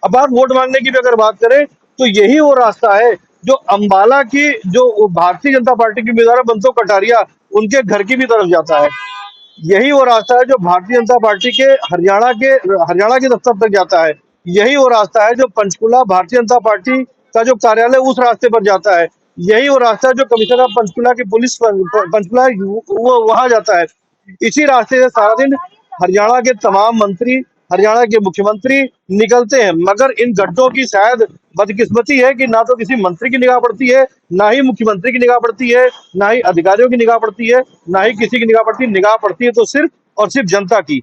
अब आप वोट मांगने की भी अगर बात करें तो यही वो रास्ता है जो अंबाला की जो भारतीय जनता पार्टी की उम्मीदवार है बंसो कटारिया उनके घर की भी तरफ जाता है। यही वो रास्ता है जो भारतीय जनता पार्टी के हरियाणा के दफ्तर तक जाता है। यही वो रास्ता है जो पंचकुला भारतीय जनता पार्टी का जो कार्यालय उस रास्ते पर जाता है। यही वो रास्ता है जो कमिश्नर ऑफ पंचकुला की पुलिस पंचकुला वो वहां जाता है। इसी रास्ते से सारा दिन हरियाणा के तमाम मंत्री, हरियाणा के मुख्यमंत्री निकलते हैं, मगर इन गड्ढों की शायद बदकिस्मती है कि ना तो किसी मंत्री की निगाह पड़ती है, ना ही मुख्यमंत्री की निगाह पड़ती है, ना ही अधिकारियों की निगाह पड़ती है, ना ही किसी की निगाह पड़ती है तो सिर्फ और सिर्फ जनता की।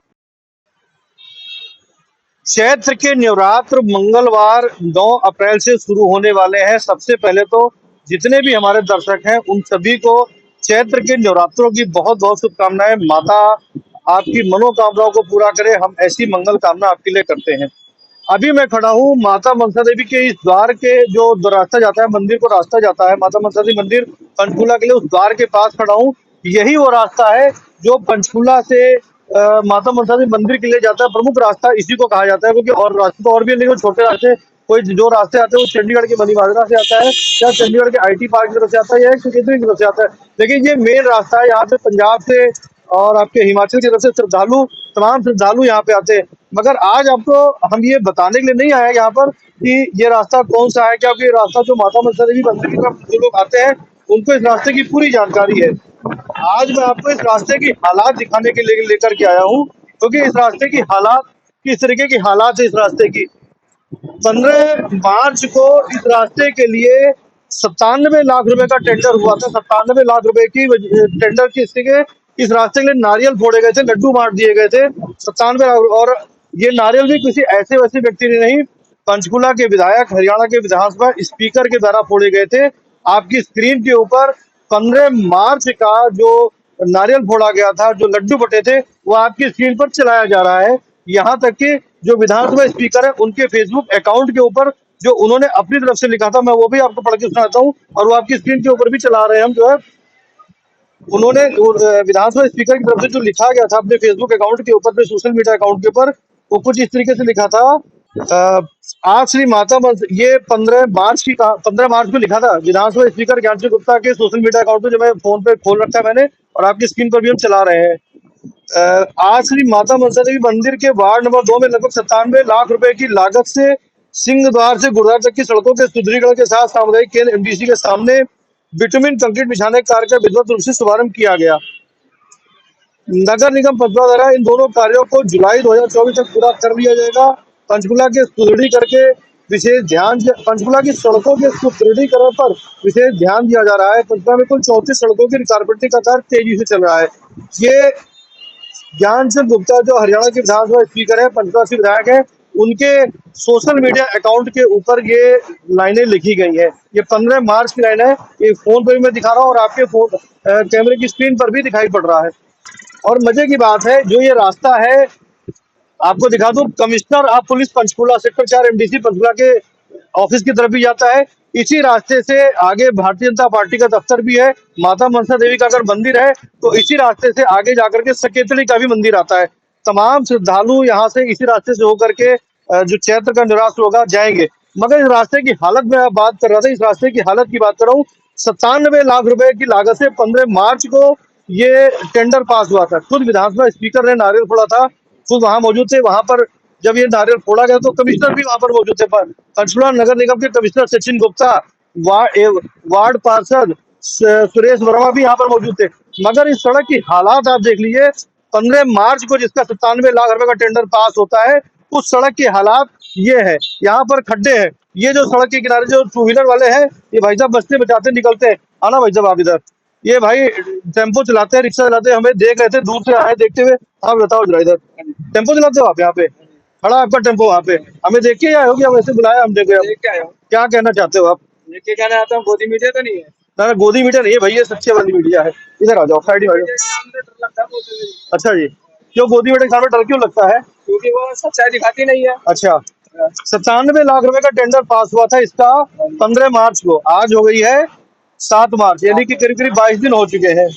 चैत्र के नवरात्र मंगलवार 9 अप्रैल से शुरू होने वाले हैं। सबसे पहले तो जितने भी हमारे दर्शक हैं उन सभी को चैत्र के नवरात्रों की बहुत बहुत शुभकामनाएं। माता आपकी मनोकामनाओं को पूरा करे, हम ऐसी मंगल कामना आपके लिए करते हैं। अभी मैं खड़ा हूँ माता मनसा देवी के इस द्वार के जो रास्ता जाता है, मंदिर को रास्ता जाता है माता मनसा देवी मंदिर पंचकूला के लिए, उस द्वार के पास खड़ा हूँ। यही वो रास्ता है जो पंचकूला से माता मनसा देवी मंदिर के लिए जाता है। प्रमुख रास्ता इसी को कहा जाता है, क्योंकि और रास्ते तो और भी है, लेकिन छोटे रास्ते कोई जो रास्ते आते हैं वो चंडीगढ़ के मनीमाजरा से आता है, या चंडीगढ़ के आईटी पार्क की तरफ से आता है, या सुकेतरी की तरफ से आता है। लेकिन ये मेन रास्ता है, यहाँ से पंजाब से और आपके हिमाचल की तरफ से श्रद्धालु, तमाम श्रद्धालु यहाँ पे आते हैं। मगर आज आपको हम ये बताने के लिए नहीं आए यहाँ पर कि ये रास्ता कौन सा है, क्योंकि ये रास्ता जो माता मनसा देवी मंदिर की तरफ जो लोग आते हैं उनको इस रास्ते की पूरी जानकारी है। आज मैं आपको इस रास्ते की हालात दिखाने के लिए लेकर के आया हूँ, क्योंकि इस रास्ते की हालात, किस तरीके की हालात है इस रास्ते की। 15 मार्च को इस रास्ते के लिए 97 लाख रुपए का टेंडर हुआ था। 97 लाख रुपए की टेंडर की के इस रास्ते के लिए नारियल फोड़े गए थे, लड्डू बांट दिए गए थे। 97 लाख, और ये नारियल भी किसी ऐसे वैसे व्यक्ति ने नहीं, पंचकुला के विधायक, हरियाणा के विधानसभा स्पीकर के द्वारा फोड़े गए थे। आपकी स्क्रीन के ऊपर 15 मार्च का जो नारियल फोड़ा गया था, जो लड्डू बटे थे, वो आपकी स्क्रीन पर चलाया जा रहा है। यहाँ तक कि जो विधानसभा स्पीकर है उनके फेसबुक अकाउंट के ऊपर जो उन्होंने अपनी तरफ से लिखा था, मैं वो भी आपको पढ़ के सुनाता हूँ, और वो आपकी स्क्रीन के ऊपर भी चला रहे हैं हम, जो है उन्होंने विधानसभा स्पीकर की तरफ से जो लिखा गया था अपने फेसबुक अकाउंट के ऊपर, अपने सोशल मीडिया अकाउंट के ऊपर, वो कुछ इस तरीके से लिखा था। आज श्री माता ये 15 मार्च को लिखा था विधानसभा स्पीकर ज्ञानचंद गुप्ता के सोशल मीडिया अकाउंट पे, जो मैं फोन पे खोल रखा है मैंने, और आपकी स्क्रीन पर भी हम चला रहे हैं। आज श्री माता मनसा देवी मंदिर के वार्ड नंबर 2 में लगभग 97 लाख रुपए की लागत से सिंह द्वार से गुरुद्वार तक की सड़कों के सुदृढ़ीकरण के साथ सामुदायिक केंद्र एमडीसी के सामने बिटुमिन कंक्रीट बिछाने के कार्य का विधिवत रूप से शुभारंभ किया गया। नगर निगम पंचकुला द्वारा इन दोनों कार्यों को जुलाई 2024 तक पूरा कर लिया जाएगा। पंचकुला के सुदृढ़ीकरण के विशेष ध्यान, पंचकुला की सड़कों के सुदृढ़ीकरण पर विशेष ध्यान दिया जा रहा है। पंचकुला में कुल 34 सड़कों की रिकारपेटिंग का कार्य तेजी से चल रहा है। ये ज्ञानचंद गुप्ता जो हरियाणा के विधानसभा स्पीकर है, पंचकुला से विधायक है, उनके सोशल मीडिया अकाउंट के ऊपर ये लाइनें लिखी गई है। ये 15 मार्च की लाइन है, ये फोन पर भी मैं दिखा रहा हूँ और आपके फोन कैमरे की स्क्रीन पर भी दिखाई पड़ रहा है। और मजे की बात है, जो ये रास्ता है आपको दिखा दूं, commissioner of police Panchkula sector 4 MDC Panchkula के ऑफिस की तरफ भी जाता है। इसी रास्ते से आगे भारतीय जनता पार्टी का दफ्तर भी है। माता मनसा देवी का अगर मंदिर है तो इसी रास्ते से आगे जाकर के सकेतड़ी का भी मंदिर आता है। तमाम श्रद्धालु यहाँ से इसी रास्ते से होकर के जो चैत्र का निराश होगा जाएंगे। मगर इस रास्ते की हालत में आप बात कर रहा था, इस रास्ते की हालत की बात कर रहा हूँ। 97 लाख रुपए की लागत से 15 मार्च को ये टेंडर पास हुआ था। खुद विधानसभा स्पीकर ने नारियल फोड़ा था, खुद वहां मौजूद थे। वहां पर जब ये नारियल फोड़ा गया तो कमिश्नर भी वहां पर मौजूद थे। पंचकुला नगर निगम के कमिश्नर सचिन गुप्ता, वार्ड पार्षद सुरेश वर्मा भी यहाँ पर मौजूद थे। मगर इस सड़क की हालात आप देख लीजिए। 15 मार्च को जिसका 97 लाख रुपए का टेंडर पास होता है, उस सड़क की हालात ये है। यहाँ पर खड्डे हैं। ये जो सड़क के किनारे जो टू व्हीलर वाले हैं, ये भाई साहब बचते बचाते निकलते हैं। आना भाई साहब आप इधर। ये भाई टेम्पो चलाते हैं, रिक्शा चलाते हैं, हमें देख रहे थे दूर से आए देखते हुए। आप बताओ जरा इधर, टेम्पो चलाते हो आप? यहाँ पे खड़ा आपका टेम्पो, वहाँ पे हमें देख के आए हो क्या? वैसे बुलाया हम देखे। क्या कहना चाहते हो आप? ये कहना आता हूँ, गोदी मीडिया तो नहीं है ना गोदी मीडिया नहीं है भाई, ये सच्चे वाली मीडिया है। इधर आ जाओ, साइड में आ जाओ। सामने डर लगता है बोलते हुए, अच्छा जी, क्यों गोदी मीडिया के सामने डर क्यों लगता है? क्योंकि वो सच्चाई दिखाती नहीं है। अच्छा, 97 लाख रुपए का टेंडर पास हुआ था इसका 15 मार्च को। आज हो गई है 7 मार्च, यानी कि करीब करीब 22 दिन हो चुके हैं।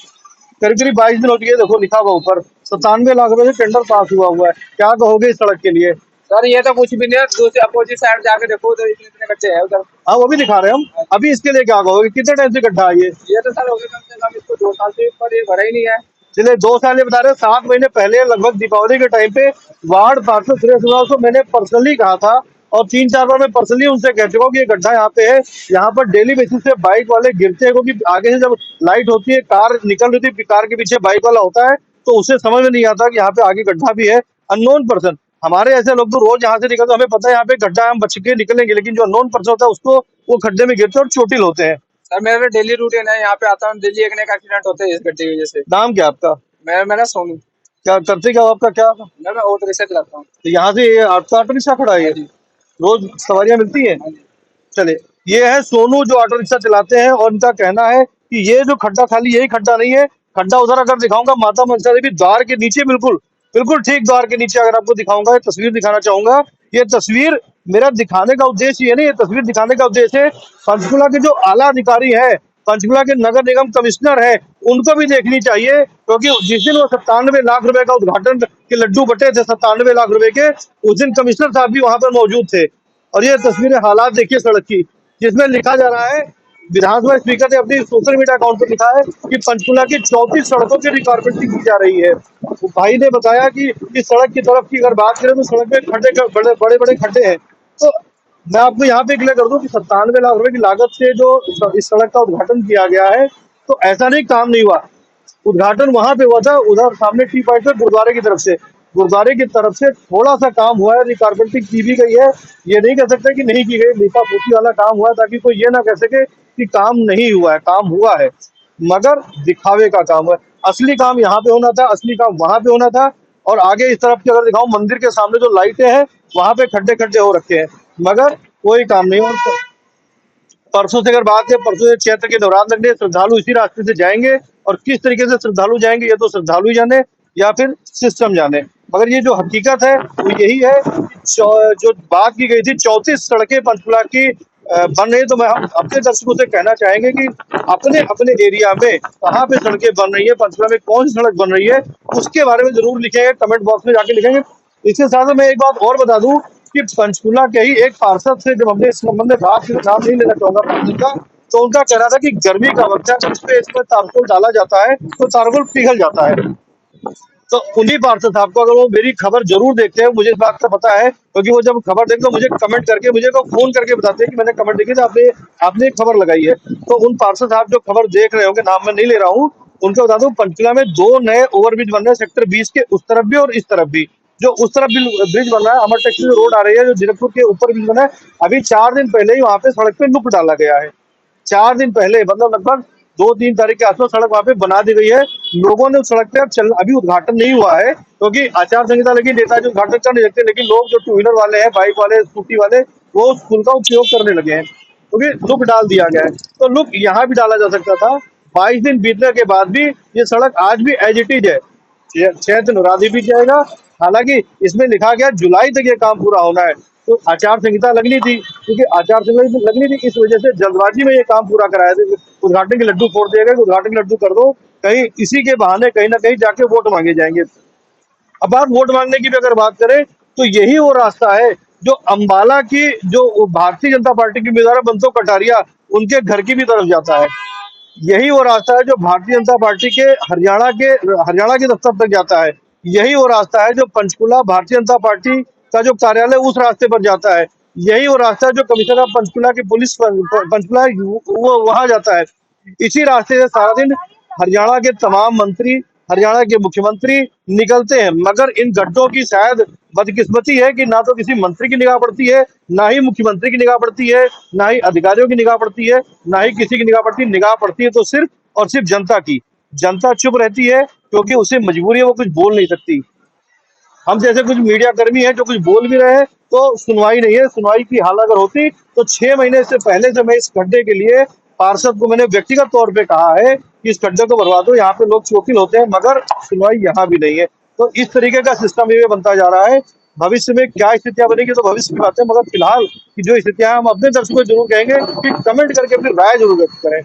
करीब करीब 22 दिन हो चुके हैं। देखो लिखा हुआ ऊपर 97 लाख रुपए से टेंडर पास हुआ है। क्या कहोगे इस सड़क के लिए? सर ये तो कुछ भी नहीं है, दूसरे अपोजिट साइड जाके देखो उधर इतने इतने गड्ढे हैं उधर। हाँ वो भी दिखा रहे हैं हम। अभी इसके लिए क्या कहोगे, कितने टाइम से गड्ढा है ये तो सर हो गए कम से कम इसको 2 साल से ऊपर ये भरा ही नहीं है। चलिए 2 साल ये बता रहे हैं, 7 महीने पहले लगभग दीपावली के टाइम पे वार्ड पार्षद सुरेश कुमार को मैंने पर्सनली कहा था, और 3-4 बार मैं पर्सनली उनसे कह चुका हूँ कि ये गड्ढा यहाँ पे है, यहाँ पर डेली बेसिस पे बाइक वाले गिरते हैं, क्योंकि आगे से जब लाइट होती है, कार निकल रही थी, कार के पीछे बाइक वाला होता है, तो उसे समझ में नहीं आता कि यहाँ पे आगे गड्ढा भी है। अननोन पर्सन, हमारे ऐसे लोग तो रोज यहाँ से निकलते, हमें पता है यहाँ पे गड्ढा है, हम बच के निकलेंगे, लेकिन जो अननोन पर्सन होता है उसको वो खड्डे में गिरते हैं और चोटिल होते हैं। सर मेरा डेली रूटीन है, यहाँ पे आता हूँ, डेली एक ना एक एक्सीडेंट होते हैं इस गड्ढे की वजह से। नाम क्या आपका? मैं ना सोनू। क्या करते, क्या आपका क्या? मैं ऑटो रिक्शा चलाता हूँ। तो यहाँ से ये आपका ऑटो रिक्शा खड़ा है, हाँ ये जी। रोज सवारियां मिलती हैं? हाँ जी। चले, ये है सोनू जो ऑटो रिक्शा चलाते हैं, और इनका कहना है कि ये जो खड्डा खाली यही खड्डा नहीं है, खड्डा उधर अगर दिखाऊंगा माता मनसा देवी द्वार के नीचे, बिल्कुल बिल्कुल ठीक द्वार के नीचे अगर आपको दिखाऊंगा, ये तस्वीर दिखाना चाहूंगा। ये तस्वीर मेरा दिखाने का उद्देश्य ये नहीं, ये तस्वीर दिखाने का उद्देश्य है पंचकुला के जो आला अधिकारी है, पंचकुला के नगर निगम कमिश्नर है, उनको भी देखनी चाहिए, क्योंकि जिस दिन वो 97 लाख रुपए का उद्घाटन के लड्डू बटे थे, 97 लाख रुपए के, उस दिन कमिश्नर साहब भी वहां पर मौजूद थे। और ये तस्वीरें, हालात देखिए सड़क की, जिसमें लिखा जा रहा है, विधानसभा स्पीकर ने अपनी सोशल मीडिया अकाउंट पर लिखा है कि पंचकुला की 34 सड़कों की रिकॉर्पोरेटिंग की जा रही है। तो भाई ने बताया कि इस सड़क की तरफ की अगर बात करें तो सड़क में खड्डे, बड़े बड़े खड्डे हैं। तो मैं आपको यहाँ पे क्लियर कर दूं कि 97 लाख रुपए की लागत से जो इस सड़क का उद्घाटन किया गया है, तो ऐसा नहीं काम नहीं हुआ, उद्घाटन वहां पे हुआ था, उधर सामने टी पॉइंट पे गुरुद्वारे की तरफ से थोड़ा सा काम हुआ है, रिकॉर्पोरेटिंग की भी गई है। ये नहीं कह सकते कि नहीं की गई, लीपा पोती वाला काम हुआ है, ताकि कोई ये ना कह सके कि काम नहीं हुआ है, काम हुआ है, मगर दिखावे का काम है। असली काम यहाँ पे होना था, असली काम वहां पे होना था। और आगे इस तरफ की अगर दिखाऊं, मंदिर के सामने जो लाइटें हैं वहां पे खड्डे खड्डे हो रखे हैं, मगर कोई काम नहीं। और परसों से अगर बात है, परसों से चैत्र के नवरात्र लगने, श्रद्धालु इसी रास्ते से जाएंगे, और किस तरीके से श्रद्धालु जाएंगे ये तो श्रद्धालु ही जाने या फिर सिस्टम जाने, मगर ये जो हकीकत है वो यही है। जो बात की गई थी 34 सड़कें पंचकुला की बन रही है, तो मैं हम अपने दर्शकों से कहना चाहेंगे कि अपने अपने एरिया में कहाँ पे सड़कें बन रही है, पंचकुला में कौन सी सड़क बन रही है, उसके बारे में जरूर लिखेंगे, कमेंट बॉक्स में जाके लिखेंगे। इसके साथ में मैं एक बात और बता दूं कि पंचकुला के ही एक पार्षद से जब हमने इस संबंध में बात की, नाम नहीं लेना चाहूंगा पार्षद का, तो उनका कहना था कि गर्मी का वक्त है, जब इसमें तारकोल डाला जाता है तो तारकोल पिघल जाता है। तो उन्हीं पार्षद साहब को, अगर वो मेरी खबर जरूर देखते हैं, मुझे इस बात का पता है, क्योंकि वो जब खबर देखते तो मुझे कमेंट करके, मुझे को फोन करके बताते हैं कि मैंने खबर देखी थी, आपने एक खबर लगाई है। तो उन पार्षद साहब जो खबर देख रहे होंगे, नाम मैं नहीं ले रहा हूँ, उनको बता दूं, पंचकुला में 2 नए ओवरब्रिज बन रहे हैं, सेक्टर 20 के उस तरफ भी और इस तरफ भी। जो उस तरफ ब्रिज बन रहा है, अमर टेक्सटाइल रोड आ रही है, जो जीरकपुर के ऊपर ब्रिज बना है, अभी 4 दिन पहले ही वहां पे सड़क पे नुक डाला गया है। 4 दिन पहले, मतलब लगभग 2-3 तारीख के आसपास सड़क वहां पे बना दी गई है। लोगों ने उस सड़क पे चल, अभी उद्घाटन नहीं हुआ है, क्योंकि आचार संहिता लगी, नेताजी उद्घाटन कर नहीं सकते, लेकिन लोग जो टू व्हीलर वाले हैं, बाइक वाले, स्कूटी वाले, वो उस पुल का उपयोग करने लगे हैं, क्योंकि लुक डाल दिया गया है। तो लुक यहाँ भी डाला जा सकता था। 22 दिन बीतने के बाद भी ये सड़क आज भी एज इट इज है, चैत्र नवरात्रि भी जाएगा। हालांकि इसमें लिखा गया जुलाई तक ये काम पूरा होना है, तो आचार संहिता लगनी थी, क्योंकि आचार संहिता लगनी थी, इस वजह से जल्दबाजी में ये काम पूरा कराया था। उद्घाटन के लड्डू फोड़ दिए गए, उद्घाटन के लड्डू कर दो, कहीं इसी के बहाने कहीं ना कहीं जाके वोट मांगे जाएंगे। अब आप वोट मांगने की भी अगर बात करें, तो यही वो रास्ता है जो अंबाला की, जो भारतीय जनता पार्टी की उम्मीदवार बंसो कटारिया, उनके घर की भी तरफ जाता है। यही वो रास्ता है जो भारतीय जनता पार्टी के हरियाणा के दफ्तर तक जाता है। यही वो रास्ता है जो पंचकुला भारतीय जनता पार्टी का जो कार्यालय, उस रास्ते पर जाता है। यही वो रास्ता है जो कमिश्नर ऑफ पंचकुला की पुलिस पंचकुला वो वहां जाता है। इसी रास्ते से सारा दिन हरियाणा के तमाम मंत्री, हरियाणा के मुख्यमंत्री निकलते हैं, मगर इन गड्ढों की शायद बदकिस्मती है कि ना तो किसी मंत्री की निगाह पड़ती है, ना ही मुख्यमंत्री की निगाह पड़ती है, ना ही अधिकारियों की निगाह पड़ती है, ना ही किसी की निगाह पड़ती है। निगाह पड़ती है तो सिर्फ और सिर्फ जनता की। जनता चुप रहती है क्योंकि उसे मजबूरी है, वो कुछ बोल नहीं सकती। हम जैसे कुछ मीडिया कर्मी हैं जो कुछ बोल भी रहे हैं, तो सुनवाई नहीं है। सुनवाई की हालत अगर होती तो 6 महीने से पहले से मैं इस गड्ढे के लिए पार्षद को मैंने व्यक्तिगत तौर पे कहा है कि इस गड्ढे को भरवा दो, यहाँ पे लोग चौकील होते हैं, मगर सुनवाई यहाँ भी नहीं है। तो इस तरीके का सिस्टम ये बनता जा रहा है। भविष्य में क्या स्थितियां बनेगी तो भविष्य की बात है, मगर फिलहाल की जो स्थितियां, हम अपने दर्शकों को जरूर कहेंगे कि कमेंट करके अपनी राय जरूर व्यक्त करें।